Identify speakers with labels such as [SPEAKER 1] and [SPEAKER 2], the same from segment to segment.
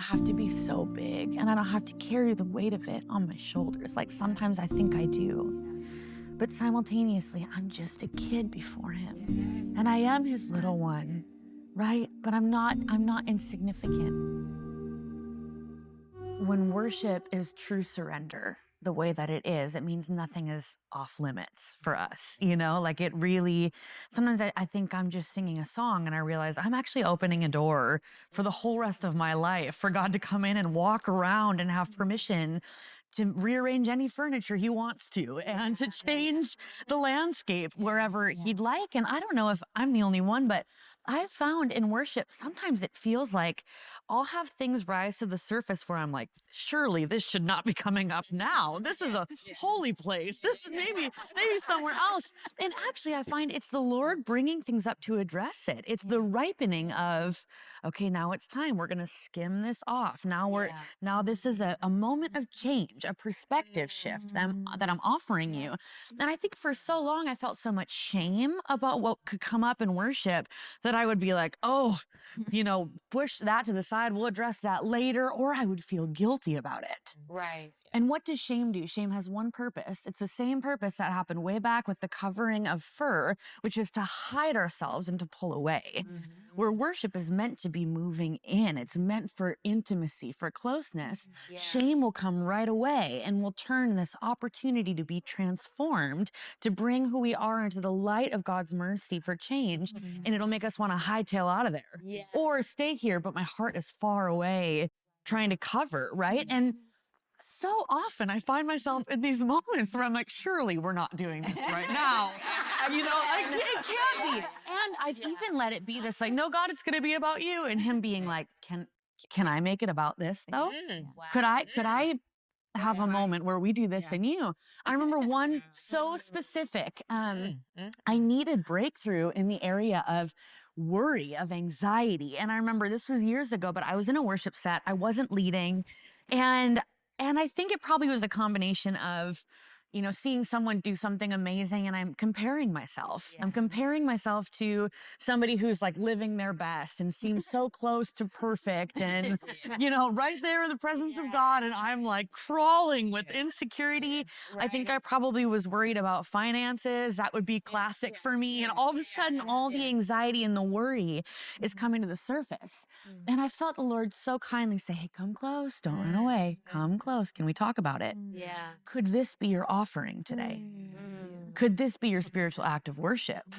[SPEAKER 1] don't have to be so big, and I don't have to carry the weight of it on my shoulders. Like sometimes I think I do. But simultaneously, I'm just a kid before him. And I am his little one, right? But I'm not insignificant. When worship is true surrender, the way that it is, it means nothing is off limits for us, you know? Like it really, sometimes I think I'm just singing a song and I realize I'm actually opening a door for the whole rest of my life, for God to come in and walk around and have permission to rearrange any furniture he wants to and to change the landscape wherever he'd like. And I don't know if I'm the only one, but I've found in worship, sometimes it feels like I'll have things rise to the surface where I'm like, surely this should not be coming up now. This is a holy place. This is maybe somewhere else. And actually, I find it's the Lord bringing things up to address it. It's the ripening of, okay, now it's time. We're going to skim this off. Now this is a moment of change, a perspective shift that I'm offering you. And I think for so long, I felt so much shame about what could come up in worship that I would be like, oh, push that to the side. We'll address that later. Or I would feel guilty about it.
[SPEAKER 2] Right.
[SPEAKER 1] And what does shame do? Shame has one purpose. It's the same purpose that happened way back with the covering of fur, which is to hide ourselves and to pull away. Where worship is meant to be moving in. It's meant for intimacy, for closeness.
[SPEAKER 2] Yeah.
[SPEAKER 1] Shame will come right away and will turn this opportunity to be transformed, to bring who we are into the light of God's mercy for change. And it'll make us want to hightail out of there.
[SPEAKER 2] Yeah.
[SPEAKER 1] Or stay here, but my heart is far away trying to cover, right? And so often I find myself in these moments where I'm like, surely we're not doing this right now. It can't be. And I've even let it be this like, no, God, it's going to be about you. And him being like, can I make it about this though?
[SPEAKER 2] Wow.
[SPEAKER 1] Could I have a moment where we do this in you? I remember one so specific. I needed breakthrough in the area of worry, of anxiety. And I remember this was years ago, but I was in a worship set. I wasn't leading. And I think it probably was a combination of, seeing someone do something amazing and I'm comparing myself. I'm comparing myself to somebody who's like living their best and seems so close to perfect and, right there in the presence of God. And I'm like crawling with insecurity. I think I probably was worried about finances. That would be classic for me. And all of a sudden, all the anxiety and the worry is coming to the surface. And I felt the Lord so kindly say, hey, come close. Don't run away. Come close. Can we talk about it?
[SPEAKER 2] Yeah.
[SPEAKER 1] Could this be your offering today? Could this be your spiritual act of worship?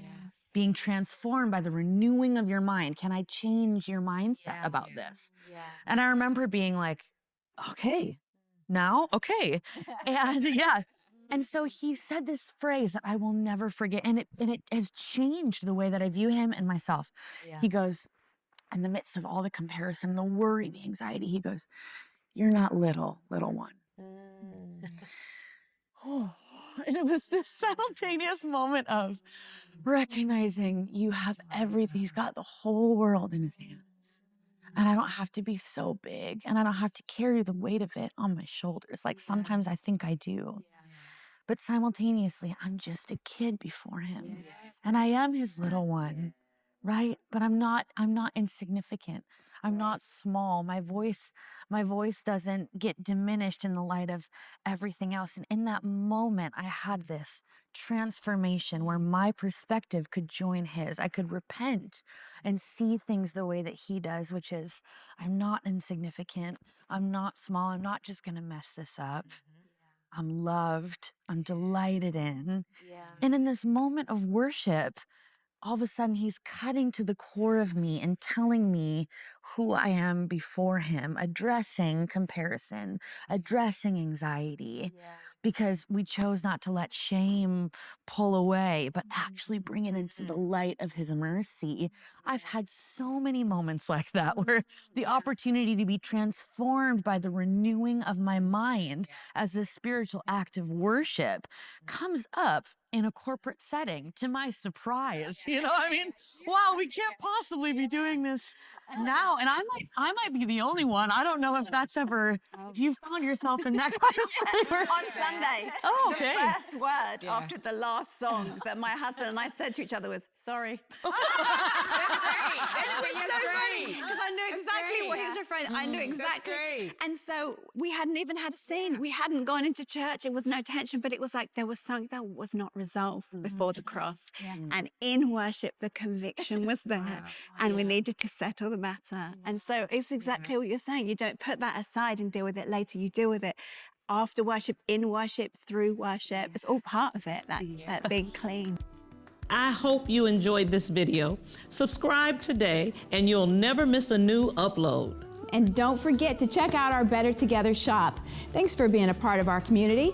[SPEAKER 1] Being transformed by the renewing of your mind. Can I change your mindset about this? And I remember being like, okay, now, okay. And so he said this phrase that I will never forget. And it has changed the way that I view him and myself. He goes, in the midst of all the comparison, the worry, the anxiety, he goes, you're not little one. And it was this simultaneous moment of recognizing you have everything. He's got the whole world in his hands. And I don't have to be so big. And I don't have to carry the weight of it on my shoulders. Like sometimes I think I do. But simultaneously, I'm just a kid before him. And I am his little one, right? But I'm not insignificant. I'm not small. My voice doesn't get diminished in the light of everything else. And in that moment, I had this transformation where my perspective could join his. I could repent and see things the way that he does, which is, I'm not insignificant. I'm not small. I'm not just going to mess this up. I'm loved. I'm delighted in. And in this moment of worship, all of a sudden he's cutting to the core of me and telling me who I am before him, addressing comparison, addressing anxiety, because we chose not to let shame pull away, but actually bring it into the light of his mercy. I've had so many moments like that where the opportunity to be transformed by the renewing of my mind as a spiritual act of worship comes up in a corporate setting, to my surprise. Wow, we can't possibly be doing this now, and I might be the only one. I don't know if that's ever, if you found yourself in that kind of flavor.
[SPEAKER 2] On Sunday,
[SPEAKER 1] okay.
[SPEAKER 2] the first word after the last song that my husband and I said to each other was, sorry. And it was so funny because I knew exactly what he was referring to. I knew exactly. And so we hadn't even had a scene. We hadn't gone into church. It was no tension, but it was like there was something that was not resolved before the cross. And in worship, the conviction was there and we needed to settle the matter. And so it's exactly what you're saying. You don't put that aside and deal with it later. You deal with it after worship, in worship, through worship. It's all part of it, that being clean.
[SPEAKER 3] I hope you enjoyed this video. Subscribe today and you'll never miss a new upload.
[SPEAKER 4] And don't forget to check out our Better Together shop. Thanks for being a part of our community.